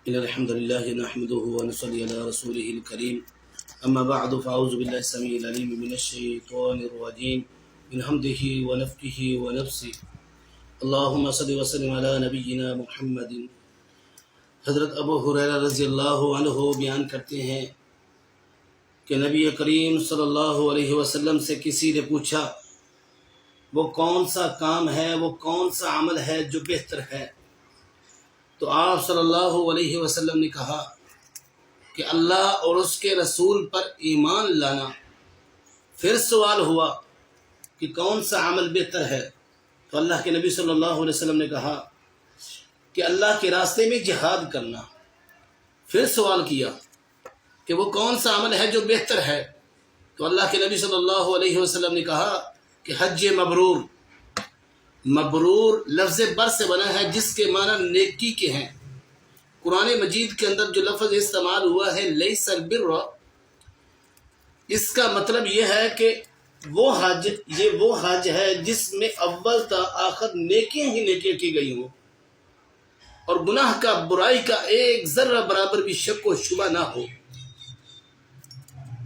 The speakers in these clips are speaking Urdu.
إن الحمد لله نحمده ونصلي على رسوله الكريم أما بعد فأعوذ بالله السميع العليم من الشيطان الرجيم من حمده ونفخه ونفسه اللهم صل وسلم على نبينا محمد۔ حضرت ابو ہریرہ رضی اللہ عنہ بیان کرتے ہیں کہ نبی کریم صلی اللہ علیہ وسلم سے کسی نے پوچھا وہ کون سا کام ہے، وہ کون سا عمل ہے جو بہتر ہے؟ تو آپ صلی اللہ علیہ وسلم نے کہا کہ اللہ اور اس کے رسول پر ایمان لانا۔ پھر سوال ہوا کہ کون سا عمل بہتر ہے؟ تو اللہ کے نبی صلی اللہ علیہ وسلم نے کہا کہ اللہ کے راستے میں جہاد کرنا۔ پھر سوال کیا کہ وہ کون سا عمل ہے جو بہتر ہے؟ تو اللہ کے نبی صلی اللہ علیہ وسلم نے کہا کہ حج مبرور۔ مبرور لفظ بر سے بنا ہے جس کے معنی نیکی کے ہیں۔ قرآن مجید کے اندر جو لفظ استعمال ہوا ہے لیس البر، اس کا مطلب یہ ہے کہ وہ حج ہے جس میں اول تا آخر نیکیاں ہی نیکیاں کی گئی ہوں اور گناہ کا، برائی کا ایک ذرہ برابر بھی شک و شبہ نہ ہو،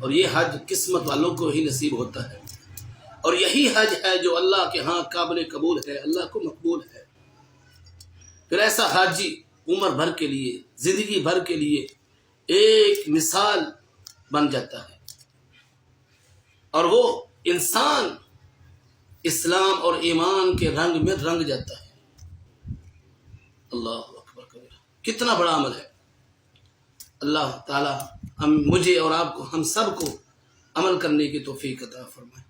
اور یہ حج قسمت والوں کو ہی نصیب ہوتا ہے، اور یہی حج ہے جو اللہ کے ہاں قابل قبول ہے، اللہ کو مقبول ہے۔ پھر ایسا حاجی عمر بھر کے لیے، زندگی بھر کے لیے ایک مثال بن جاتا ہے، اور وہ انسان اسلام اور ایمان کے رنگ میں رنگ جاتا ہے۔ اللہ اکبر کبیرہ، کتنا بڑا عمل ہے۔ اللہ تعالی مجھے اور آپ کو، ہم سب کو عمل کرنے کی توفیق عطا فرمائے۔